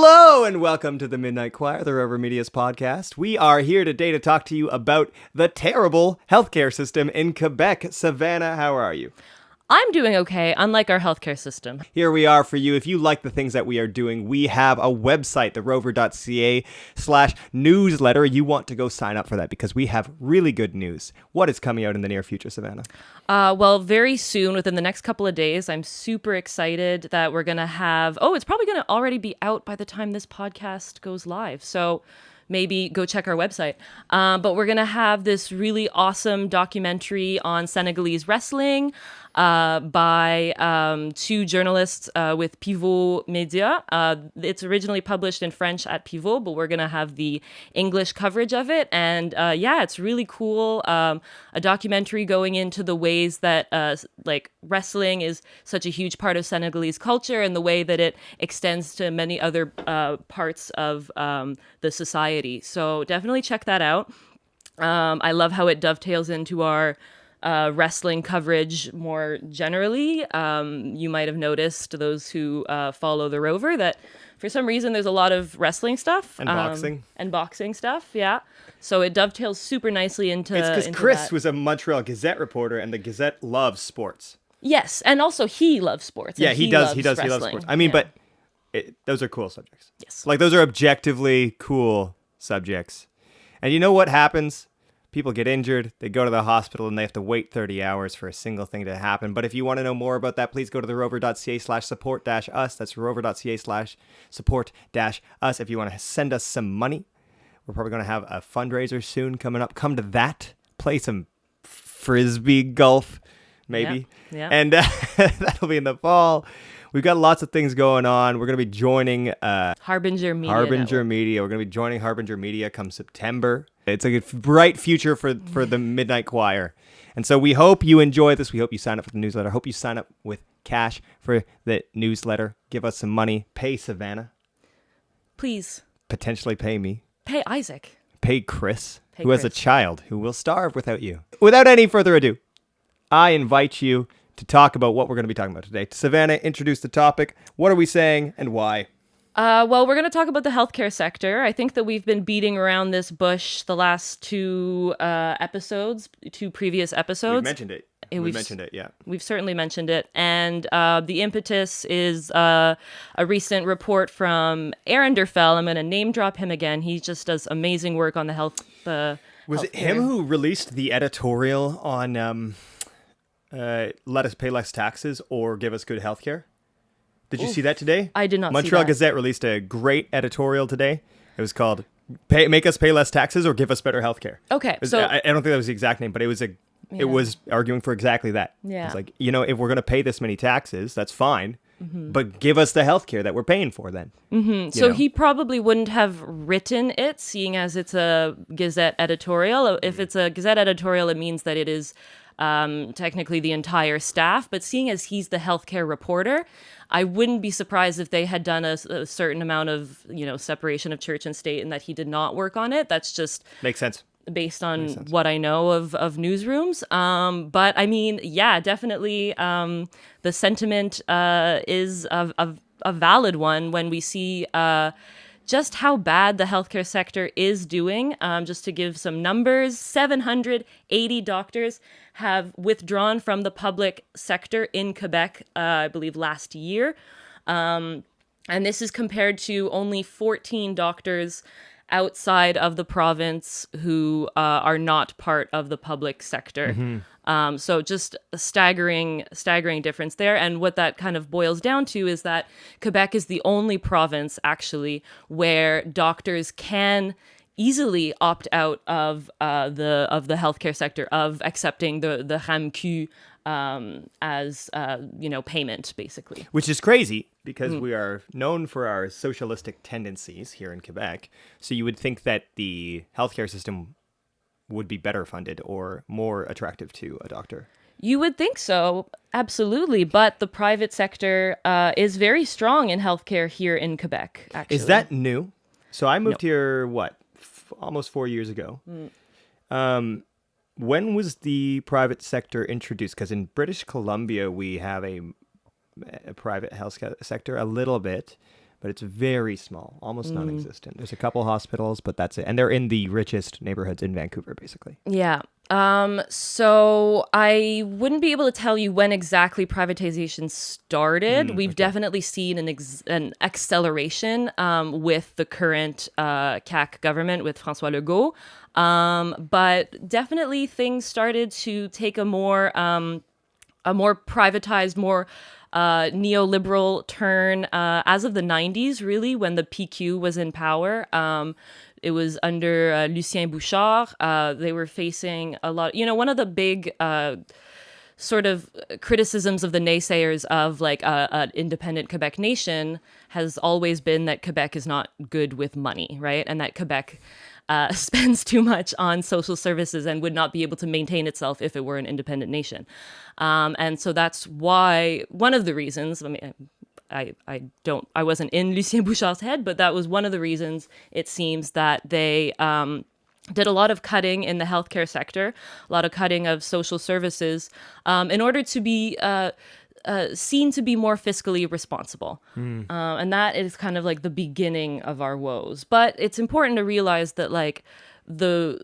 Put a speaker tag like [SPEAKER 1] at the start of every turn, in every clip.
[SPEAKER 1] Hello and welcome to the Midnight Choir, the Rover Media's podcast. We are here today to talk to you about the terrible healthcare system in Quebec. Savannah, how are you?
[SPEAKER 2] I'm doing okay, unlike our healthcare system.
[SPEAKER 1] Here we are for you. If you like the things that we are doing, we have a website, therover.ca/newsletter. You want to go sign up for that because we have really good news. What is coming out in the near future, Savannah?
[SPEAKER 2] Well, very soon, within the next couple of days, I'm super excited that we're going to have... Oh, it's probably going to already be out by the time this podcast goes live. So maybe go check our website. But we're going to have this really awesome documentary on Senegalese wrestling by two journalists with Pivot Media. It's originally published in French at Pivot, but we're going to have the English coverage of it. And yeah, it's really cool. A documentary going into the ways that like wrestling is such a huge part of Senegalese culture and the way that it extends to many other parts of the society. So definitely check that out. I love how it dovetails into our wrestling coverage more generally. You might have noticed, those who follow the Rover, that for some reason there's a lot of wrestling stuff.
[SPEAKER 1] And boxing.
[SPEAKER 2] And boxing stuff, yeah. So it dovetails super nicely into
[SPEAKER 1] It's because Chris was a Montreal Gazette reporter, and the Gazette loves sports.
[SPEAKER 2] Yes, and also he loves sports.
[SPEAKER 1] Yeah, he does. He loves
[SPEAKER 2] wrestling.
[SPEAKER 1] sports. I mean,
[SPEAKER 2] yeah.
[SPEAKER 1] but those are cool subjects.
[SPEAKER 2] Yes.
[SPEAKER 1] Like, those are objectively cool subjects. And you know what happens? People get injured, they go to the hospital, and they have to wait 30 hours for a single thing to happen. But if you want to know more about that, please go to therover.ca/support-us. That's rover.ca/support-us. If you want to send us some money, we're probably going to have a fundraiser soon coming up. Come to that. Play some frisbee golf, maybe.
[SPEAKER 2] Yeah.
[SPEAKER 1] And that'll be in the fall. We've got lots of things going on. We're going to be joining
[SPEAKER 2] Harbinger Media.
[SPEAKER 1] We're going to be joining Harbinger Media come September. It's a bright future for the Midnight Choir. And so we hope you enjoy this. We hope you sign up for the newsletter. Hope you sign up with cash for the newsletter. Give us some money. Pay Savannah.
[SPEAKER 2] Please.
[SPEAKER 1] Potentially pay me.
[SPEAKER 2] Pay Isaac.
[SPEAKER 1] Pay Chris,
[SPEAKER 2] Pay
[SPEAKER 1] who has a
[SPEAKER 2] Chris.
[SPEAKER 1] child who will starve without you. Without any further ado, I invite you to talk about what we're going to be talking about today. Savannah, introduce the topic. What are we saying and why?
[SPEAKER 2] Well, we're going to talk about the healthcare sector. I think that we've been beating around this bush the last two previous episodes.
[SPEAKER 1] We've mentioned it. Yeah.
[SPEAKER 2] We've certainly mentioned it. And the impetus is a recent report from Aaron Derfel. I'm going to name drop him again. He just does amazing work on the health.
[SPEAKER 1] Was it him who released the editorial on let us pay less taxes or give us good healthcare? Did you see that today?
[SPEAKER 2] I did not see
[SPEAKER 1] Montreal
[SPEAKER 2] that.
[SPEAKER 1] Gazette released a great editorial today. It was called Make Us Pay Less Taxes or Give Us Better Healthcare.
[SPEAKER 2] Okay,
[SPEAKER 1] I
[SPEAKER 2] so
[SPEAKER 1] don't think that was the exact name, but it was it was arguing for exactly that.
[SPEAKER 2] Yeah.
[SPEAKER 1] It's like, if we're going to pay this many taxes, that's fine, but give us the healthcare that we're paying for then.
[SPEAKER 2] So he probably wouldn't have written it, seeing as it's a Gazette editorial. If it's a Gazette editorial, it means that it is technically the entire staff. But seeing as he's the healthcare reporter, I wouldn't be surprised if they had done a certain amount of, separation of church and state, and that he did not work on it. That's just
[SPEAKER 1] Makes sense.
[SPEAKER 2] based on what I know of newsrooms. But I mean, yeah, definitely the sentiment is a valid one when we see just how bad the healthcare sector is doing. Just to give some numbers, 780 doctors have withdrawn from the public sector in Quebec, I believe last year. And this is compared to only 14 doctors outside of the province who are not part of the public sector. So just a staggering difference there. And what that kind of boils down to is that Quebec is the only province actually where doctors can easily opt out of the healthcare sector, of accepting the RAMQ as payment, basically.
[SPEAKER 1] Which is crazy because we are known for our socialistic tendencies here in Quebec. So you would think that the healthcare system would be better funded or more attractive to a doctor.
[SPEAKER 2] You would think so, absolutely. But the private sector is very strong in healthcare here in Quebec, actually.
[SPEAKER 1] Is that new? So I moved here, almost 4 years ago. When was the private sector introduced? Because in British Columbia, we have a private health sector a little bit, but it's very small, almost non-existent. There's a couple hospitals, but that's it. And they're in the richest neighborhoods in Vancouver, basically.
[SPEAKER 2] Yeah. So I wouldn't be able to tell you when exactly privatization started. We've definitely seen an acceleration with the current CAQ government with François Legault. But definitely things started to take a more privatized, more neoliberal turn as of the 90s, really, when the PQ was in power. It was under Lucien Bouchard. They were facing a lot. One of the big sort of criticisms of the naysayers of like an independent Quebec nation has always been that Quebec is not good with money, right? And that Quebec spends too much on social services and would not be able to maintain itself if it were an independent nation. And so that's why one of the reasons, I wasn't in Lucien Bouchard's head, but that was one of the reasons it seems that they did a lot of cutting in the healthcare sector, a lot of cutting of social services, in order to be seen to be more fiscally responsible. And that is kind of like the beginning of our woes. But it's important to realize that like the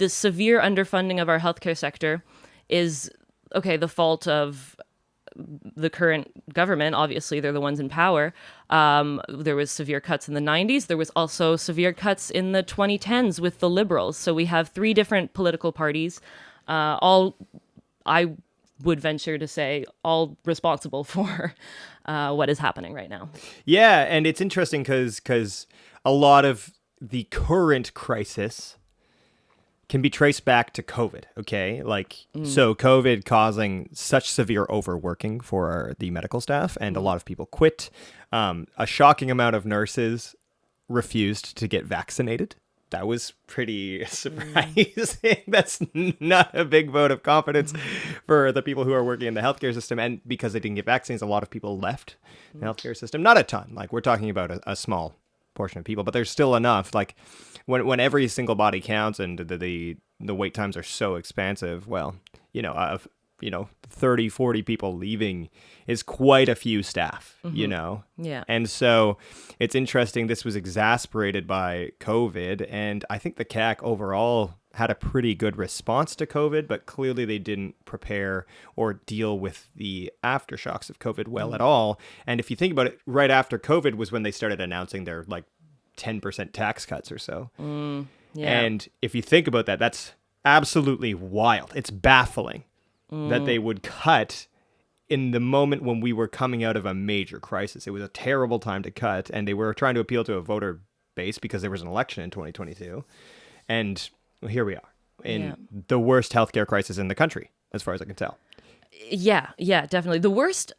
[SPEAKER 2] severe underfunding of our healthcare sector is, the fault of the current government. Obviously, they're the ones in power. There was severe cuts in the 90s. There was also severe cuts in the 2010s with the Liberals. So we have three different political parties, all, I would venture to say, all responsible for what is happening right now.
[SPEAKER 1] Yeah, and it's interesting because a lot of the current crisis can be traced back to COVID, okay? So COVID causing such severe overworking for the medical staff, and a lot of people quit. A shocking amount of nurses refused to get vaccinated. That was pretty surprising. That's not a big vote of confidence for the people who are working in the healthcare system. And because they didn't get vaccines, a lot of people left the healthcare system. Not a ton. Like, we're talking about a small portion of people, but there's still enough. Like, when every single body counts and the wait times are so expansive, 30, 40 people leaving is quite a few staff,
[SPEAKER 2] Yeah.
[SPEAKER 1] And so it's interesting. This was exacerbated by COVID. And I think the CAC overall had a pretty good response to COVID, but clearly they didn't prepare or deal with the aftershocks of COVID well at all. And if you think about it, right after COVID was when they started announcing their 10% tax cuts or so.
[SPEAKER 2] Yeah.
[SPEAKER 1] And if you think about that, that's absolutely wild. It's baffling that they would cut in the moment when we were coming out of a major crisis. It was a terrible time to cut, and they were trying to appeal to a voter base because there was an election in 2022. And here we are in the worst healthcare crisis in the country, as far as I can tell.
[SPEAKER 2] Yeah, definitely. The worst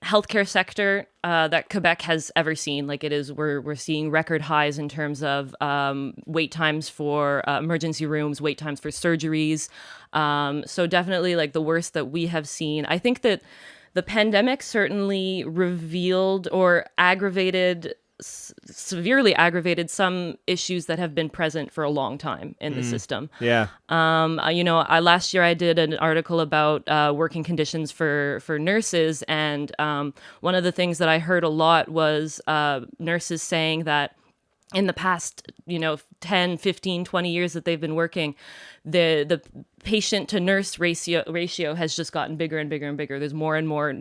[SPEAKER 2] healthcare sector that Quebec has ever seen. Like, it is, we're seeing record highs in terms of wait times for emergency rooms, wait times for surgeries. So definitely like the worst that we have seen. I think that the pandemic certainly revealed or severely aggravated some issues that have been present for a long time in the system.
[SPEAKER 1] Yeah.
[SPEAKER 2] Last year I did an article about working conditions for nurses, and one of the things that I heard a lot was nurses saying that in the past, 10, 15, 20 years that they've been working, the patient to nurse ratio has just gotten bigger and bigger and bigger. There's more and more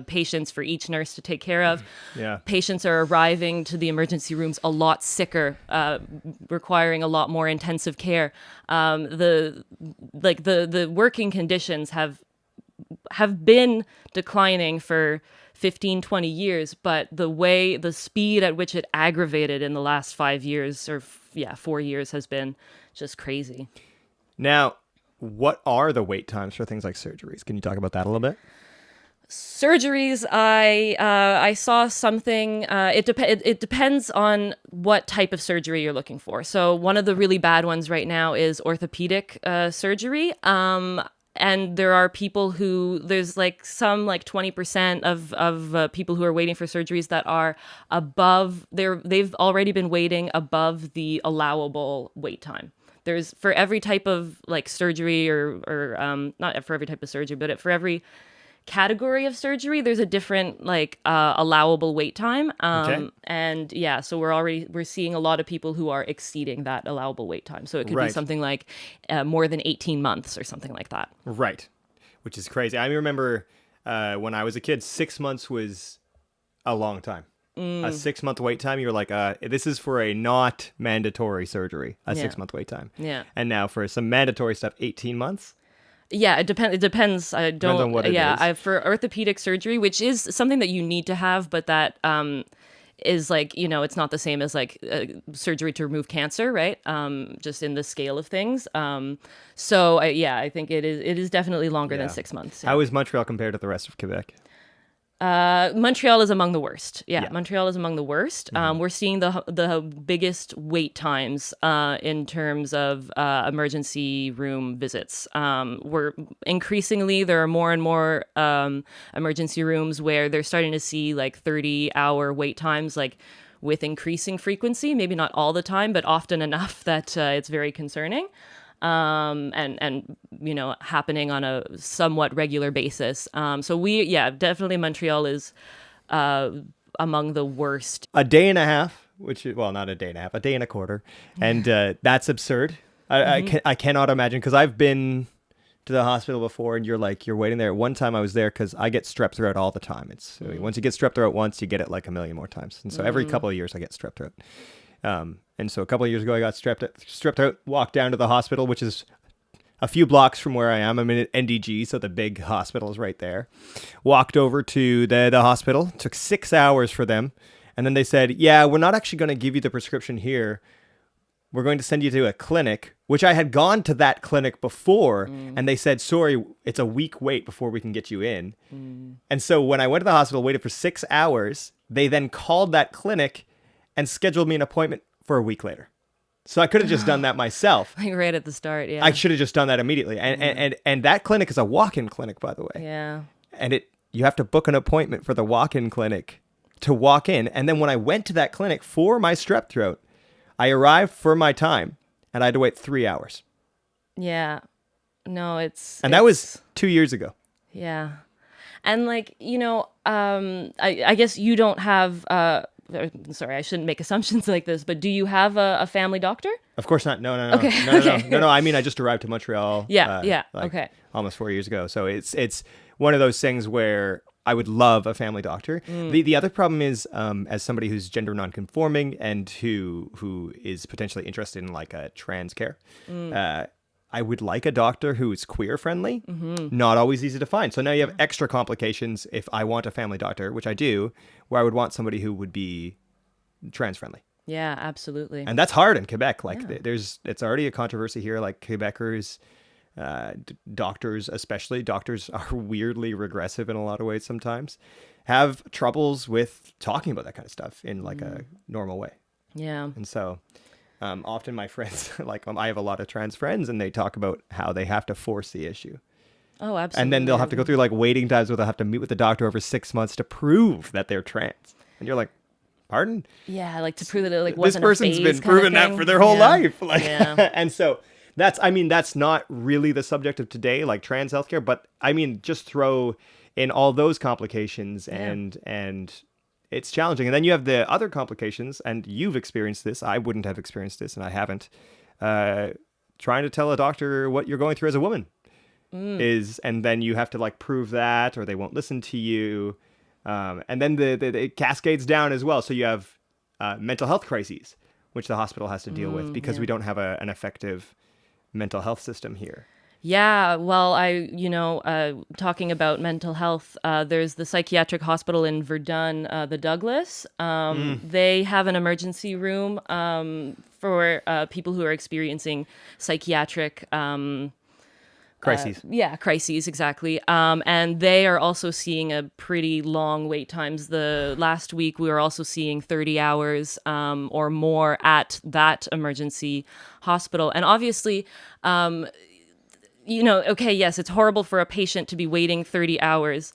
[SPEAKER 2] patients for each nurse to take care of.
[SPEAKER 1] Yeah.
[SPEAKER 2] Patients are arriving to the emergency rooms a lot sicker, requiring a lot more intensive care. The working conditions have been declining for 15, 20 years, but the speed at which it aggravated in the last 5 years, or 4 years, has been just crazy.
[SPEAKER 1] Now, what are the wait times for things like surgeries? Can you talk about that a little bit?
[SPEAKER 2] Surgeries, I saw something. It depends on what type of surgery you're looking for. So one of the really bad ones right now is orthopedic surgery. And there are people there's 20% of people who are waiting for surgeries that are they've already been waiting above the allowable wait time. There's, for every type of surgery or not for every type of surgery, but for every category of surgery, there's a different like allowable wait time.
[SPEAKER 1] Okay.
[SPEAKER 2] And yeah, so we're seeing a lot of people who are exceeding that allowable wait time. So it could be
[SPEAKER 1] Right.
[SPEAKER 2] something like more than 18 months or something like that.
[SPEAKER 1] Right. Which is crazy. I remember when I was a kid, 6 months was a long time. A 6 month wait time, you're like, this is for a not mandatory surgery, a
[SPEAKER 2] Yeah.
[SPEAKER 1] 6 month wait time.
[SPEAKER 2] Yeah.
[SPEAKER 1] And now for some mandatory stuff, 18 months.
[SPEAKER 2] Yeah, it depends. It depends. I don't.
[SPEAKER 1] Depends on what it is.
[SPEAKER 2] For orthopedic surgery, which is something that you need to have, but that is like, it's not the same as like surgery to remove cancer, right? Just in the scale of things. So I think it is definitely longer than
[SPEAKER 1] Yeah.
[SPEAKER 2] 6 months.
[SPEAKER 1] How is Montreal compared to the rest of Quebec?
[SPEAKER 2] Montreal is among the worst. Yeah,
[SPEAKER 1] Yeah.
[SPEAKER 2] Montreal is among the worst. We're seeing the biggest wait times in terms of emergency room visits. We're increasingly there are more and more emergency rooms where they're starting to see like 30-hour wait times, like with increasing frequency. Maybe not all the time, but often enough that it's very concerning. And happening on a somewhat regular basis. Definitely Montreal is among the worst.
[SPEAKER 1] A day and a half, which is, well, not a day and a half, a day and a quarter. And that's absurd. I cannot imagine, because I've been to the hospital before, and you're waiting there. One time I was there because I get strep throat all the time. It's once you get strep throat once, you get it like a million more times. And so every couple of years I get strep throat. And so a couple of years ago, I got strep throat, walked down to the hospital, which is a few blocks from where I am. I'm in NDG, so the big hospital is right there. Walked over to the hospital. Took 6 hours for them. And then they said, yeah, we're not actually going to give you the prescription here. We're going to send you to a clinic, which I had gone to that clinic before. And they said, sorry, it's a week wait before we can get you in. And so when I went to the hospital, waited for 6 hours, they then called that clinic and scheduled me an appointment for a week later. So I could have just done that myself.
[SPEAKER 2] Like right at the start, yeah.
[SPEAKER 1] I should have just done that immediately. And that clinic is a walk-in clinic, by the way.
[SPEAKER 2] Yeah.
[SPEAKER 1] And you have to book an appointment for the walk-in clinic to walk in. And then when I went to that clinic for my strep throat, I arrived for my time and I had to wait 3 hours.
[SPEAKER 2] Yeah. No,
[SPEAKER 1] that was 2 years ago.
[SPEAKER 2] Yeah. And like, I guess you don't have sorry, I shouldn't make assumptions like this, but do you have a family doctor?
[SPEAKER 1] Of course not. No.
[SPEAKER 2] Okay.
[SPEAKER 1] No. I mean, I just arrived to Montreal.
[SPEAKER 2] Okay.
[SPEAKER 1] Almost 4 years ago. So it's one of those things where I would love a family doctor. The other problem is, as somebody who's gender nonconforming and who is potentially interested in like a trans care, I would like a doctor who is queer friendly. Not always easy to find. So now you have extra complications if I want a family doctor, which I do, where I would want somebody who would be trans friendly.
[SPEAKER 2] Yeah, absolutely.
[SPEAKER 1] And that's hard in Quebec. Like it's already a controversy here. Like Quebecers, doctors are weirdly regressive in a lot of ways sometimes, have troubles with talking about that kind of stuff in like a normal way.
[SPEAKER 2] Yeah.
[SPEAKER 1] And so often my friends, I have a lot of trans friends, and they talk about how they have to force the issue.
[SPEAKER 2] Oh, absolutely.
[SPEAKER 1] And then they'll have to go through like waiting times where they'll have to meet with the doctor over 6 months to prove that they're trans. And you're like, pardon?
[SPEAKER 2] Yeah, like to prove that it like
[SPEAKER 1] this
[SPEAKER 2] wasn't
[SPEAKER 1] person's
[SPEAKER 2] a phase
[SPEAKER 1] been
[SPEAKER 2] kind
[SPEAKER 1] proving
[SPEAKER 2] of
[SPEAKER 1] that
[SPEAKER 2] thing.
[SPEAKER 1] for their whole life. Like,
[SPEAKER 2] Yeah.
[SPEAKER 1] and so that's not really the subject of today, like trans healthcare, but I mean, just throw in all those complications and it's challenging. And then you have the other complications, and you've experienced this. I wouldn't have experienced this, and I haven't. Trying to tell a doctor what you're going through as a woman and then you have to like prove that, or they won't listen to you. And then it cascades down as well. So you have mental health crises, which the hospital has to deal with because we don't have an effective mental health system here.
[SPEAKER 2] Yeah, well, talking about mental health, there's the psychiatric hospital in Verdun, the Douglas. They have an emergency room for people who are experiencing psychiatric
[SPEAKER 1] Crises.
[SPEAKER 2] Crises, exactly. And they are also seeing a pretty long wait times. The last week, we were also seeing 30 hours or more at that emergency hospital. And obviously, yes, it's horrible for a patient to be waiting 30 hours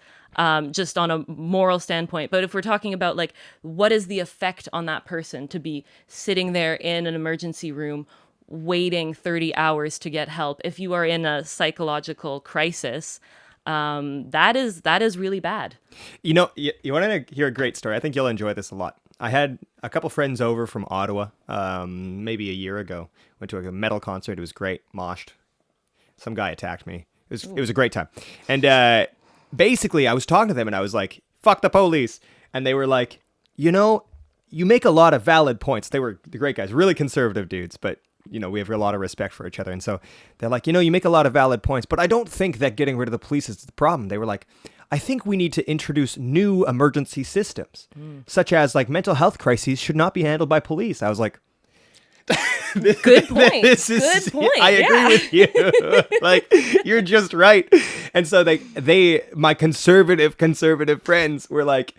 [SPEAKER 2] just on a moral standpoint. But if we're talking about like, what is the effect on that person to be sitting there in an emergency room waiting 30 hours to get help? If you are in a psychological crisis, that is really bad.
[SPEAKER 1] You know, you want to hear a great story? I think you'll enjoy this a lot. I had a couple friends over from Ottawa, maybe a year ago. Went to a metal concert. It was great. Moshed. Some guy attacked me. It was a great time. And basically, I was talking to them, and I was like, "Fuck the police," and they were like, "You know, you make a lot of valid points." They were the great guys, really conservative dudes, but you know, we have a lot of respect for each other. And so they're like, you know, you make a lot of valid points, but I don't think that getting rid of the police is the problem. They were like, I think we need to introduce new emergency systems, such as like mental health crises should not be handled by police. I was like,
[SPEAKER 2] Good point. Good point.
[SPEAKER 1] I agree with you. Like, you're just right. And so my conservative friends were like,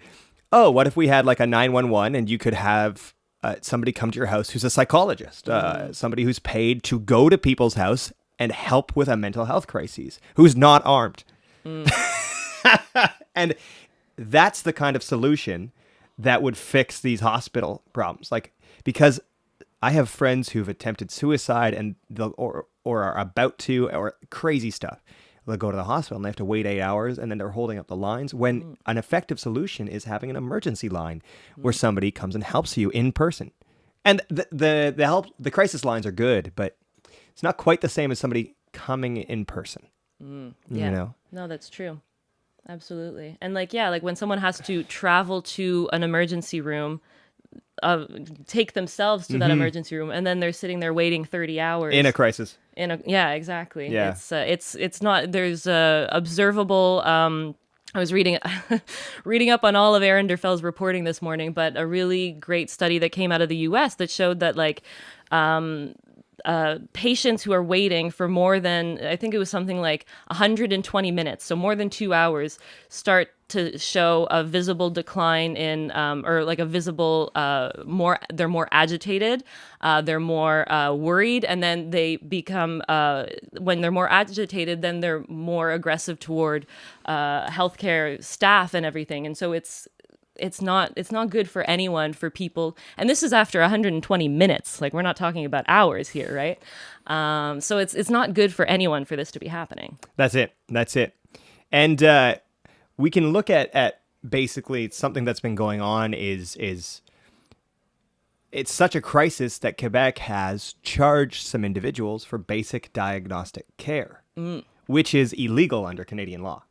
[SPEAKER 1] oh, what if we had like a 911 and you could have somebody come to your house who's a psychologist, somebody who's paid to go to people's house and help with a mental health crisis, who's not armed. And that's the kind of solution that would fix these hospital problems. Like, because I have friends who've attempted suicide and or are about to, or crazy stuff. They'll go to the hospital and they have to wait 8 hours, and then they're holding up the lines, when an effective solution is having an emergency line where somebody comes and helps you in person. And the crisis lines are good, but it's not quite the same as somebody coming in person.
[SPEAKER 2] Yeah.
[SPEAKER 1] You know?
[SPEAKER 2] No, that's true. Absolutely. And like when someone has to travel to an emergency room, take themselves to that emergency room, and then they're sitting there waiting 30 hours
[SPEAKER 1] In a crisis.
[SPEAKER 2] Yeah, exactly.
[SPEAKER 1] Yeah.
[SPEAKER 2] It's not, there's observable, I was reading up on all of Aaron Derfel's reporting this morning, but a really great study that came out of the US that showed that like patients who are waiting for more than, I think it was something like 120 minutes, so more than 2 hours, start to show a visible decline in, or like a visible, they're more agitated, they're more worried, and then they become, when they're more agitated, then they're more aggressive toward healthcare staff and everything. And so it's not good for anyone, for people, and this is after 120 minutes. Like, we're not talking about hours here, right? So it's not good for anyone for this to be happening.
[SPEAKER 1] That's it. And we can look at basically something that's been going on is it's such a crisis that Quebec has charged some individuals for basic diagnostic care, which is illegal under Canadian law.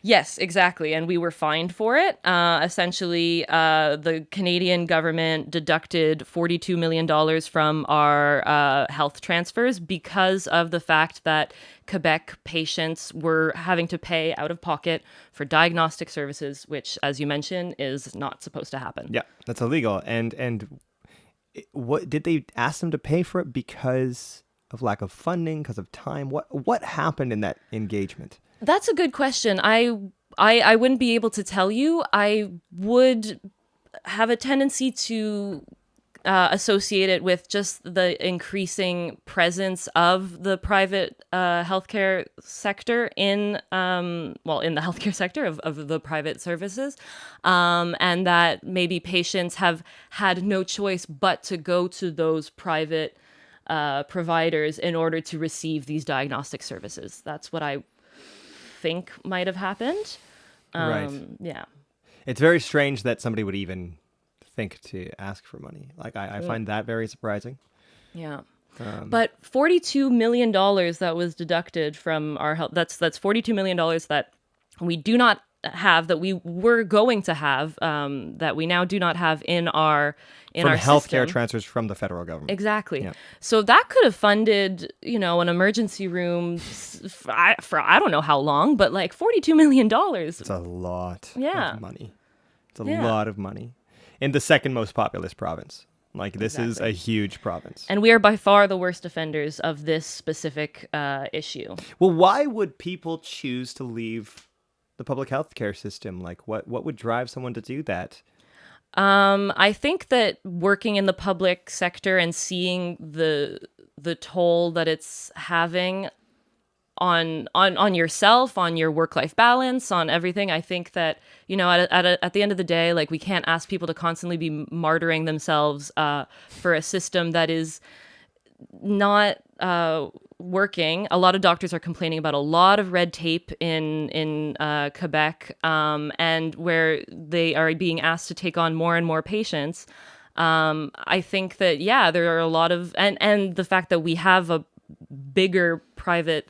[SPEAKER 2] Yes, exactly. And we were fined for it. Essentially, the Canadian government deducted $42 million from our health transfers because of the fact that Quebec patients were having to pay out of pocket for diagnostic services, which, as you mentioned, is not supposed to happen.
[SPEAKER 1] Yeah, that's illegal. And what did they ask them to pay for it because of lack of funding, because of time? What happened in that engagement?
[SPEAKER 2] That's a good question. I wouldn't be able to tell you. I would have a tendency to associate it with just the increasing presence of the private healthcare sector in the healthcare sector of the private services, and that maybe patients have had no choice but to go to those private providers in order to receive these diagnostic services. That's what I think might have happened.
[SPEAKER 1] Right.
[SPEAKER 2] Yeah.
[SPEAKER 1] It's very strange that somebody would even think to ask for money. Like, I find that very surprising.
[SPEAKER 2] Yeah. But $42 million that was deducted from our health, that's $42 million that we do not have, that we were going to have, that we now do not have in our
[SPEAKER 1] healthcare
[SPEAKER 2] system.
[SPEAKER 1] transfers from the federal government.
[SPEAKER 2] Exactly.
[SPEAKER 1] Yeah.
[SPEAKER 2] So that could have funded, an emergency room for I don't know how long, but like $42 million.
[SPEAKER 1] It's a lot of money. It's a
[SPEAKER 2] Yeah.
[SPEAKER 1] lot of money. In the second most populous province. Like, this is a huge province.
[SPEAKER 2] And we are by far the worst offenders of this specific issue.
[SPEAKER 1] Well, why would people choose to leave the public health care system? Like, what would drive someone to do that?
[SPEAKER 2] I think that working in the public sector and seeing the toll that it's having on yourself, on your work-life balance, on everything, I think that, at the end of the day, like, we can't ask people to constantly be martyring themselves for a system that is not working. A lot of doctors are complaining about a lot of red tape in Quebec, and where they are being asked to take on more and more patients. I think that, yeah, there are a lot of, and the fact that we have a bigger private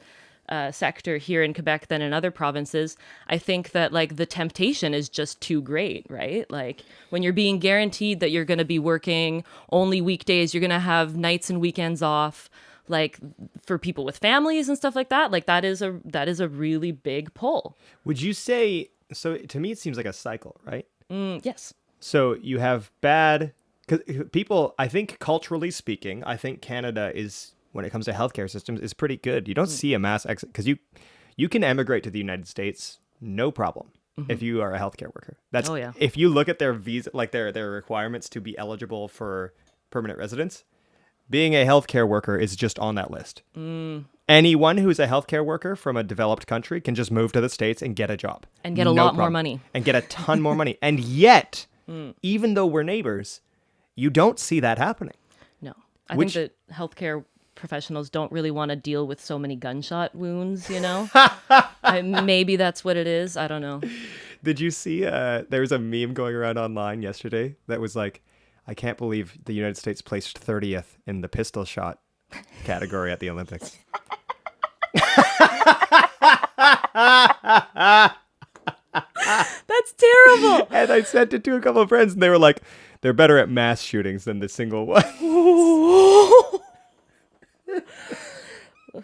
[SPEAKER 2] sector here in Quebec than in other provinces, I think that like the temptation is just too great, right? Like when you're being guaranteed that you're going to be working only weekdays, you're going to have nights and weekends off, like for people with families and stuff like that, like that is a really big pull.
[SPEAKER 1] Would you say, so to me it seems like a cycle, right?
[SPEAKER 2] Yes.
[SPEAKER 1] So you have bad, because people, I think culturally speaking, I think Canada is, when it comes to healthcare systems, is pretty good. You don't see a mass exit, because you can emigrate to the United States, no problem, if you are a healthcare worker. That's,
[SPEAKER 2] Oh, yeah.
[SPEAKER 1] if you look at their visa, like their requirements to be eligible for permanent residence, being a healthcare worker is just on that list. Anyone who's a healthcare worker from a developed country can just move to the States and get a job.
[SPEAKER 2] And get a
[SPEAKER 1] No
[SPEAKER 2] lot more
[SPEAKER 1] problem.
[SPEAKER 2] money.
[SPEAKER 1] And get a ton more money. And yet, even though we're neighbors, you don't see that happening.
[SPEAKER 2] No. I
[SPEAKER 1] Which-
[SPEAKER 2] think that healthcare professionals don't really want to deal with so many gunshot wounds, you know? Maybe that's what it is. I don't know.
[SPEAKER 1] Did you see, there was a meme going around online yesterday that was like, I can't believe the United States placed 30th in the pistol shot category at the Olympics.
[SPEAKER 2] That's terrible.
[SPEAKER 1] And I sent it to a couple of friends, and they were like, they're better at mass shootings than the single one.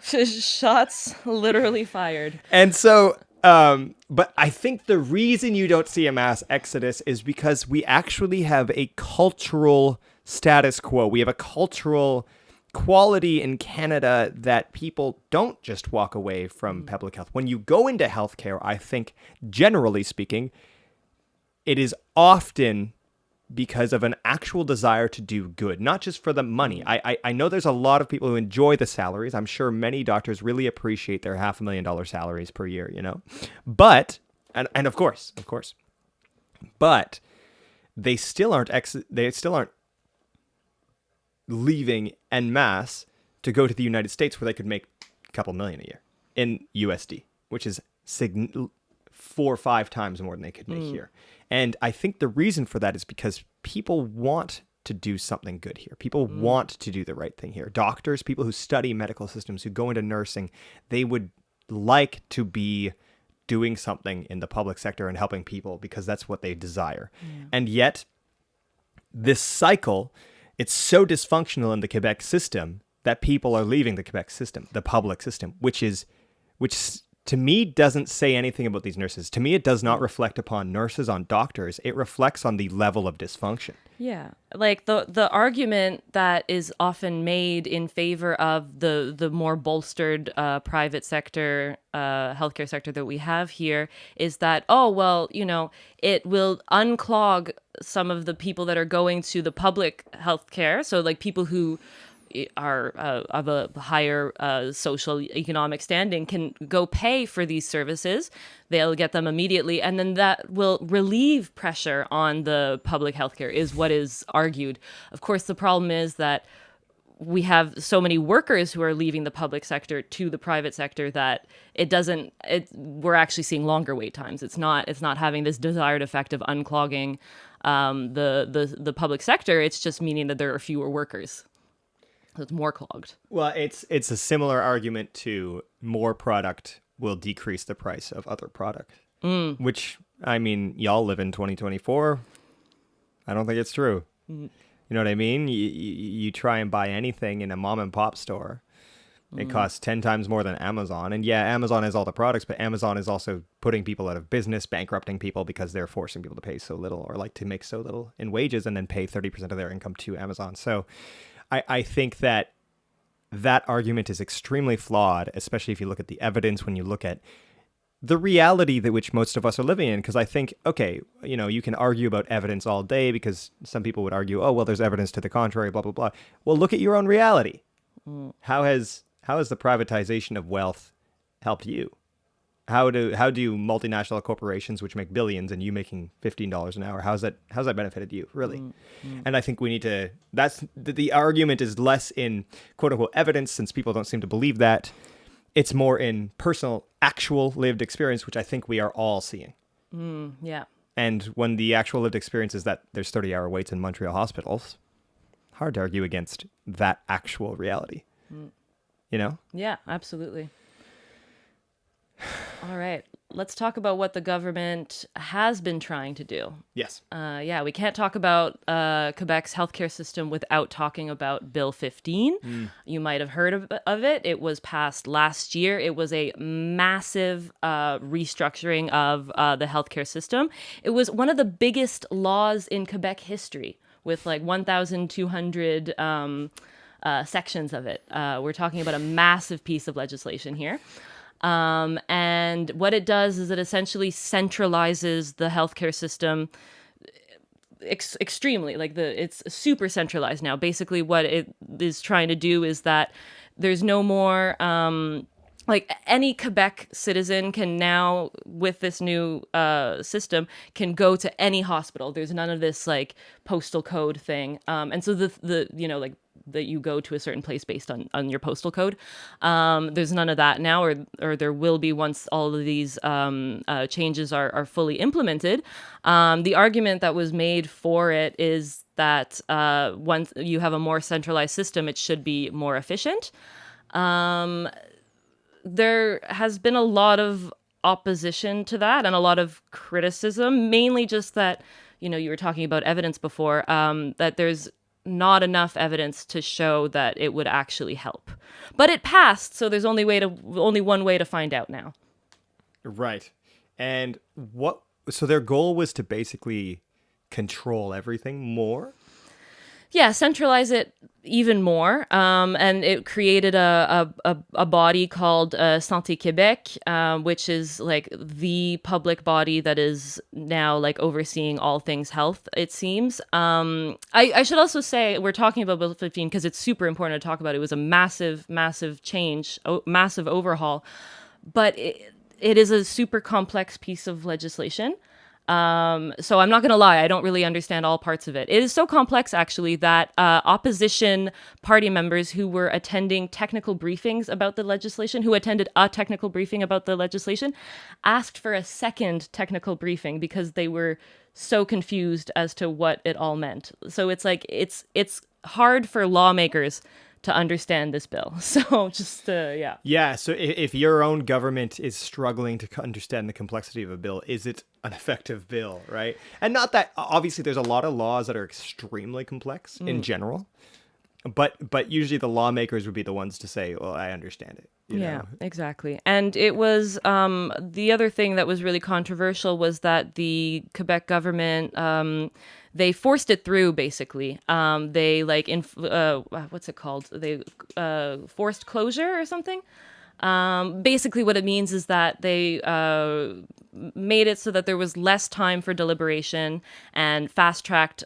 [SPEAKER 2] Shots literally fired.
[SPEAKER 1] And so, but I think the reason you don't see a mass exodus is because we actually have a cultural status quo. We have a cultural quality in Canada that people don't just walk away from public health. When you go into healthcare, I think, generally speaking, it is often because of an actual desire to do good, not just for the money. I know there's a lot of people who enjoy the salaries. I'm sure many doctors really appreciate their $500,000 salaries per year, you know? But, and of course, but they still aren't leaving en masse to go to the United States where they could make a couple million a year in USD, which is 4 or 5 times more than they could make here. And I think the reason for that is because people want to do something good here. People want to do the right thing here. Doctors, people who study medical systems, who go into nursing, they would like to be doing something in the public sector and helping people because that's what they desire. And yet, this cycle, it's so dysfunctional in the Quebec system that people are leaving the Quebec system, the public system, which to me doesn't say anything about these nurses. To me, it does not reflect upon nurses, on doctors. It reflects on the level of dysfunction.
[SPEAKER 2] Yeah. Like the argument that is often made in favor of the more bolstered private sector, healthcare sector that we have here is that, oh, well, you know, it will unclog some of the people that are going to the public healthcare. So like people who are of a higher social economic standing can go pay for these services. They'll get them immediately, and then that will relieve pressure on the public healthcare, is what is argued. Of course, the problem is that we have so many workers who are leaving the public sector to the private sector that we're actually seeing longer wait times. It's not having this desired effect of unclogging the public sector. It's just meaning that there are fewer workers. It's more clogged.
[SPEAKER 1] Well, it's a similar argument to more product will decrease the price of other product, which, I mean, y'all live in 2024. I don't think it's true. You know what I mean? You try and buy anything in a mom and pop store. It costs 10 times more than Amazon. And yeah, Amazon has all the products, but Amazon is also putting people out of business, bankrupting people because they're forcing people to pay so little, or like to make so little in wages and then pay 30% of their income to Amazon. So I think that argument is extremely flawed, especially if you look at the evidence, when you look at the reality that which most of us are living in. Because I think, okay, you know, you can argue about evidence all day because some people would argue, oh, well, there's evidence to the contrary, blah, blah, blah. Well, look at your own reality. How has the privatization of wealth helped you? How do multinational corporations, which make billions, and you making $15 an hour, how's that benefited you, really? And I think we need to. That's the argument is less in quote unquote evidence, since people don't seem to believe that. It's more in personal, actual lived experience, which I think we are all seeing.
[SPEAKER 2] Yeah.
[SPEAKER 1] And when the actual lived experience is that there's 30-hour waits in Montreal hospitals, hard to argue against that actual reality. You know?
[SPEAKER 2] Yeah, absolutely. All right. Let's talk about what the government has been trying to do.
[SPEAKER 1] Yes.
[SPEAKER 2] We can't talk about Quebec's healthcare system without talking about Bill 15. You might have heard of it. It was passed last year. It was a massive restructuring of the healthcare system. It was one of the biggest laws in Quebec history, with like 1,200 sections of it. We're talking about a massive piece of legislation here. And what it does is it essentially centralizes the healthcare system extremely. Like it's super centralized now. Basically, what it is trying to do is that there's no more like any Quebec citizen can now, with this new system, can go to any hospital. There's none of this like postal code thing. And so the like that you go to a certain place based on your postal code. There's none of that now, or there will be once all of these changes are fully implemented. The argument that was made for it is that once you have a more centralized system, it should be more efficient. There has been a lot of opposition to that and a lot of criticism, mainly just that, you were talking about evidence before, that there's not enough evidence to show that it would actually help. But it passed, so there's only one way to find out now.
[SPEAKER 1] Right. And so their goal was to basically control everything more?
[SPEAKER 2] Yeah, centralize it even more. And it created a body called Santé Québec, which is like the public body that is now like overseeing all things health, it seems. I should also say, we're talking about Bill 15 because it's super important to talk about. It was a massive, massive change, massive overhaul. But it is a super complex piece of legislation. So I'm not going to lie, I don't really understand all parts of it. It is so complex, actually, that opposition party members who were attending technical briefings about the legislation, who attended a technical briefing about the legislation, asked for a second technical briefing because they were so confused as to what it all meant. So it's like, it's hard for lawmakers to understand this bill. So just, yeah.
[SPEAKER 1] Yeah, so if your own government is struggling to understand the complexity of a bill, is it an effective bill, right? And not that, obviously, there's a lot of laws that are extremely complex in general, but usually the lawmakers would be the ones to say, well, I understand it. You know?
[SPEAKER 2] Exactly. And it was, the other thing that was really controversial was that the Quebec government, they forced it through, basically. They what's it called? They forced closure or something. Basically, what it means is that they made it so that there was less time for deliberation and fast-tracked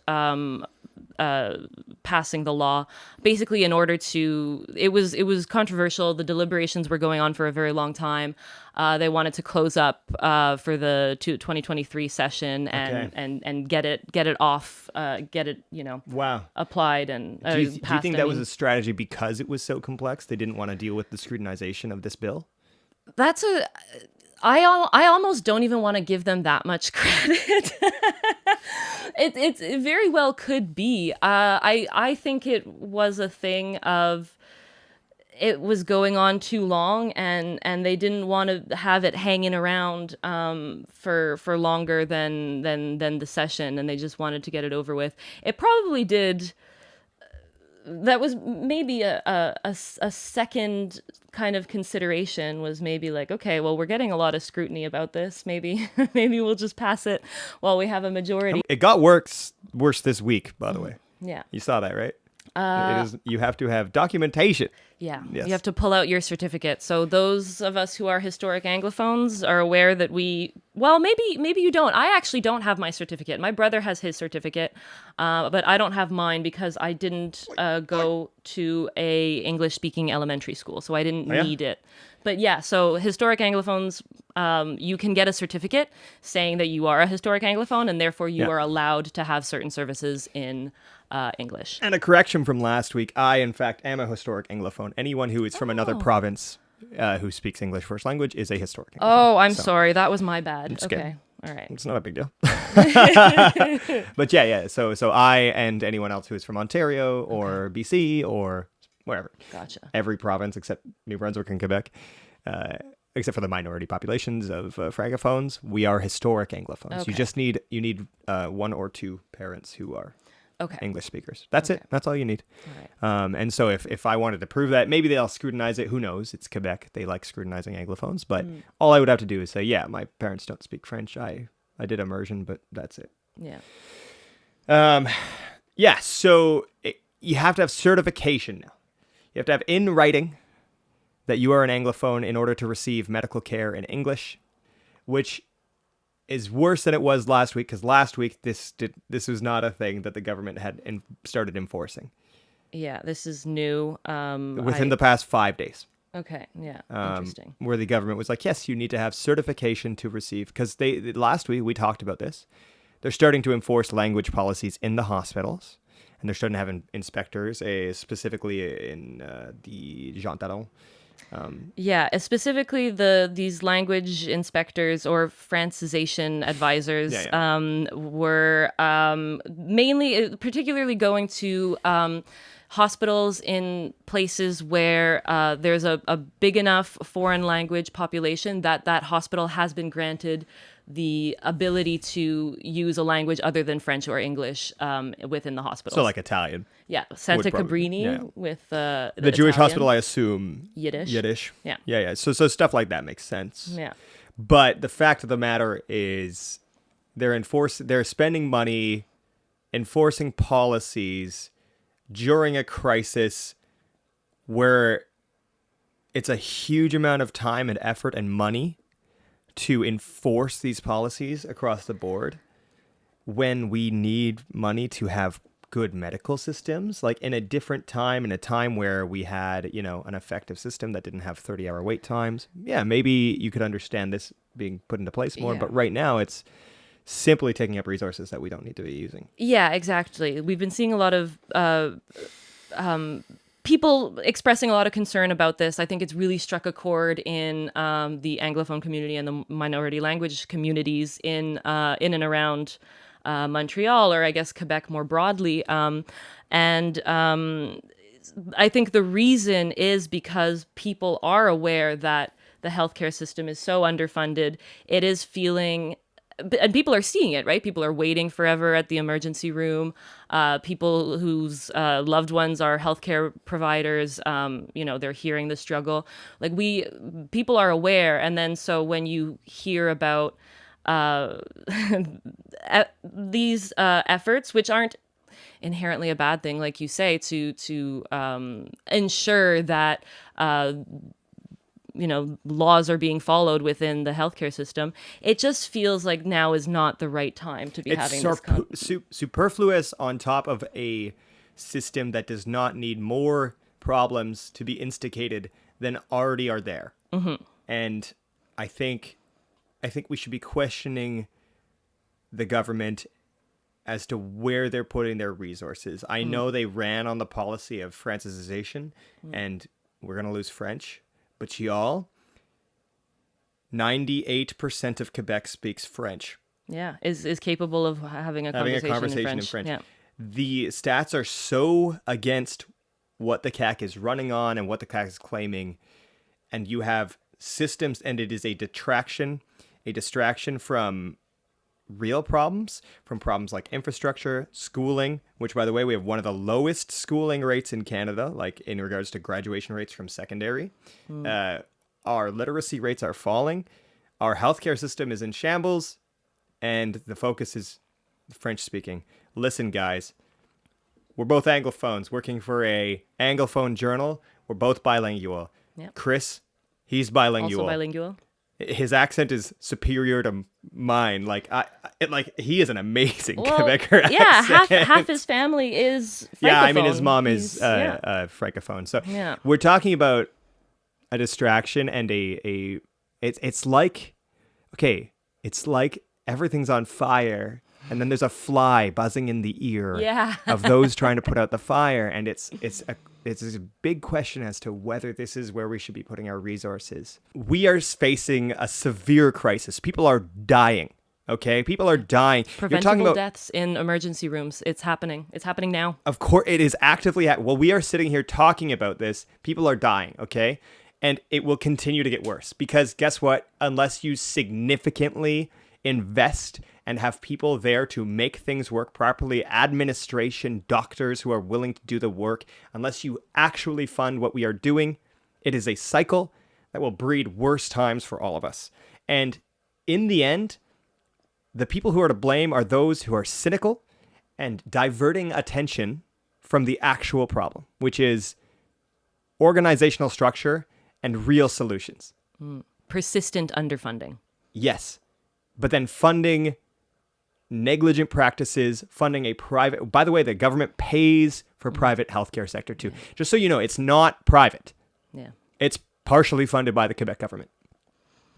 [SPEAKER 2] passing the law, basically in order to, it was controversial. The deliberations were going on for a very long time. They wanted to close up for the 2023 session and get it off, get it, applied and
[SPEAKER 1] do you
[SPEAKER 2] passed.
[SPEAKER 1] think that was a strategy because it was so complex? They didn't want to deal with the scrutinization of this bill?
[SPEAKER 2] I almost don't even want to give them that much credit. It very well could be. I think it was a thing of, it was going on too long, and they didn't want to have it hanging around for longer than the session, and they just wanted to get it over with. It probably did. That was maybe a second kind of consideration, was maybe like, okay, well, we're getting a lot of scrutiny about this. Maybe we'll just pass it while we have a majority.
[SPEAKER 1] It got worse this week, by the way.
[SPEAKER 2] Yeah.
[SPEAKER 1] You saw that, right? You have to have documentation.
[SPEAKER 2] Yeah,
[SPEAKER 1] Yes.
[SPEAKER 2] you have to pull out your certificate. So those of us who are historic Anglophones are aware that maybe you don't. I actually don't have my certificate. My brother has his certificate, but I don't have mine because I didn't go to a English-speaking elementary school, so I didn't
[SPEAKER 1] Oh, yeah?
[SPEAKER 2] need it. But yeah, so historic Anglophones, you can get a certificate saying that you are a historic Anglophone, and therefore you
[SPEAKER 1] Yeah.
[SPEAKER 2] are allowed to have certain services in English.
[SPEAKER 1] And a correction from last week. I, in fact, am a historic Anglophone. Anyone who is from another province who speaks English first language is a historic Anglophone.
[SPEAKER 2] Oh, I'm
[SPEAKER 1] So,
[SPEAKER 2] sorry. That was my bad.
[SPEAKER 1] It's good.
[SPEAKER 2] Okay. All right.
[SPEAKER 1] It's not a big deal. But yeah. So I and anyone else who is from Ontario or BC or wherever.
[SPEAKER 2] Gotcha.
[SPEAKER 1] Every province except New Brunswick and Quebec, except for the minority populations of francophones, we are historic Anglophones.
[SPEAKER 2] Okay.
[SPEAKER 1] You just need one or two parents who are
[SPEAKER 2] Okay.
[SPEAKER 1] English speakers. That's it. That's all you need.
[SPEAKER 2] All right.
[SPEAKER 1] And so if I wanted to prove that, maybe they'll scrutinize it. Who knows? It's Quebec. They like scrutinizing Anglophones. But all I would have to do is say, yeah, my parents don't speak French. I did immersion, but that's it.
[SPEAKER 2] Yeah.
[SPEAKER 1] Yeah, so you have to have certification now. You have to have in writing that you are an Anglophone in order to receive medical care in English, which is worse than it was last week, because last week this was not a thing that the government had started enforcing.
[SPEAKER 2] Yeah. This is new.
[SPEAKER 1] Within the past 5 days.
[SPEAKER 2] Okay. Yeah. Interesting.
[SPEAKER 1] Where the government was like, yes, you need to have certification to receive, because last week we talked about this. They're starting to enforce language policies in the hospitals, and they're starting to have inspectors, specifically in the Jean Talon.
[SPEAKER 2] Yeah, specifically these language inspectors or francization advisors were particularly going to hospitals in places where there's a big enough foreign language population that hospital has been granted the ability to use a language other than French or English within the hospital.
[SPEAKER 1] So like Italian.
[SPEAKER 2] Yeah, Santa
[SPEAKER 1] probably-
[SPEAKER 2] Cabrini
[SPEAKER 1] yeah.
[SPEAKER 2] with
[SPEAKER 1] The Jewish
[SPEAKER 2] Italian.
[SPEAKER 1] hospital, I assume.
[SPEAKER 2] Yiddish. Yeah.
[SPEAKER 1] Yeah. So stuff like that makes sense.
[SPEAKER 2] Yeah.
[SPEAKER 1] But the fact of the matter is, they're spending money enforcing policies during a crisis where it's a huge amount of time and effort and money to enforce these policies across the board, when we need money to have good medical systems, like in a different time, in a time where we had, an effective system that didn't have 30-hour wait times. Yeah, maybe you could understand this being put into place more,
[SPEAKER 2] Yeah.
[SPEAKER 1] but right now it's simply taking up resources that we don't need to be using.
[SPEAKER 2] Yeah, exactly. We've been seeing a lot of people expressing a lot of concern about this. I think it's really struck a chord in the Anglophone community and the minority language communities in and around Montreal, or I guess Quebec more broadly. And I think the reason is because people are aware that the healthcare system is so underfunded. It is feeling, and people are seeing it, right? People are waiting forever at the emergency room. People whose loved ones are healthcare providers, they're hearing the struggle. Like people are aware. And then so when you hear about these efforts, which aren't inherently a bad thing, like you say, to ensure that laws are being followed within the healthcare system, it just feels like now is not the right time to be having this
[SPEAKER 1] superfluous on top of a system that does not need more problems to be instigated than already are there. Mm-hmm. And I think we should be questioning the government as to where they're putting their resources. I know they ran on the policy of francization, and we're going to lose French. But y'all, 98% of Quebec speaks French.
[SPEAKER 2] Yeah, is capable of having a conversation in French. Yeah.
[SPEAKER 1] The stats are so against what the CAC is running on and what the CAC is claiming. And you have systems, and it is a distraction from real problems, from problems like infrastructure, schooling, which, by the way, we have one of the lowest schooling rates in Canada, like in regards to graduation rates from secondary. Our literacy rates are falling. Our healthcare system is in shambles, and the focus is French speaking. Listen, guys, we're both Anglophones working for a Anglophone journal We're both bilingual.
[SPEAKER 2] Yep.
[SPEAKER 1] Chris, he's bilingual.
[SPEAKER 2] Also bilingual.
[SPEAKER 1] His accent is superior to mine. Like he is an amazing Quebecer accent.
[SPEAKER 2] half his family is francophone.
[SPEAKER 1] Yeah, I mean his mom is francophone. So we're talking about a distraction and it's like everyth's on fire and then there's a fly buzzing in the ear of those trying to put out the fire, and it's a big question as to whether this is where we should be putting our resources. We are facing a severe crisis. People are dying. Okay, people are dying.
[SPEAKER 2] Preventable deaths in emergency rooms. It's happening. It's happening now.
[SPEAKER 1] Of course, it is actively. Well, we are sitting here talking about this. People are dying. Okay, and it will continue to get worse because guess what? Unless you significantly invest and have people there to make things work properly, administration, doctors who are willing to do the work, unless you actually fund what we are doing, it is a cycle that will breed worse times for all of us. And in the end, the people who are to blame are those who are cynical and diverting attention from the actual problem, which is organizational structure and real solutions.
[SPEAKER 2] Persistent underfunding.
[SPEAKER 1] Yes. But then funding negligent practices, funding a private... By the way, the government pays for private healthcare sector too. Just so you know, it's not private.
[SPEAKER 2] Yeah.
[SPEAKER 1] It's partially funded by the Quebec government.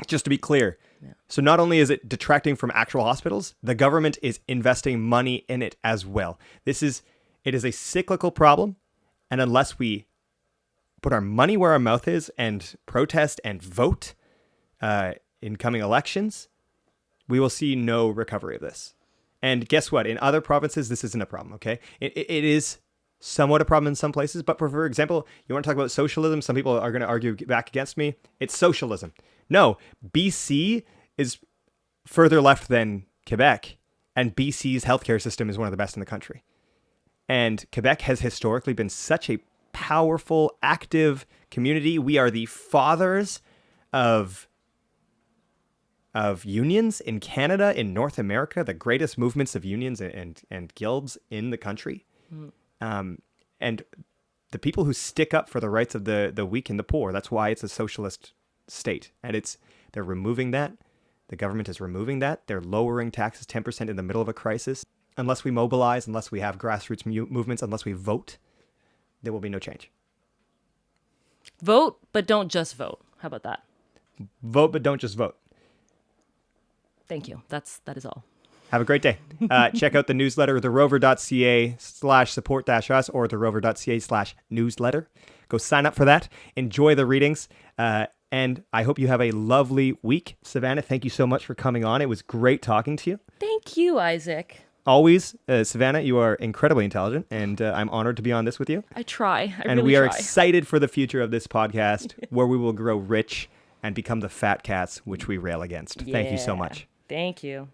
[SPEAKER 1] Just to be clear. Yeah. So not only is it detracting from actual hospitals, the government is investing money in it as well. It is a cyclical problem, and unless we put our money where our mouth is and protest and vote in coming elections, we will see no recovery of this. And guess what? In other provinces, this isn't a problem, okay? It is somewhat a problem in some places, but for example, you want to talk about socialism? Some people are going to argue back against me. It's socialism. No, BC is further left than Quebec, and BC's healthcare system is one of the best in the country. And Quebec has historically been such a powerful, active community. We are the fathers of unions in Canada, in North America, the greatest movements of unions and guilds in the country. And the people who stick up for the rights of the weak and the poor, that's why it's a socialist state. And they're removing that. The government is removing that. They're lowering taxes 10% in the middle of a crisis. Unless we mobilize, unless we have grassroots movements, unless we vote, there will be no change.
[SPEAKER 2] Vote, but don't just vote. How about that?
[SPEAKER 1] Vote, but don't just vote.
[SPEAKER 2] Thank you. That is all.
[SPEAKER 1] Have a great day. Check out the newsletter, therover.ca/support-us or therover.ca/newsletter. Go sign up for that. Enjoy the readings. And I hope you have a lovely week. Savannah, thank you so much for coming on. It was great talking to you.
[SPEAKER 2] Thank you, Isaac.
[SPEAKER 1] Always, Savannah, you are incredibly intelligent, and I'm honored to be on this with you.
[SPEAKER 2] I try.
[SPEAKER 1] And we are excited for the future of this podcast, where we will grow rich and become the fat cats which we rail against. Yeah. Thank you so much.
[SPEAKER 2] Thank you.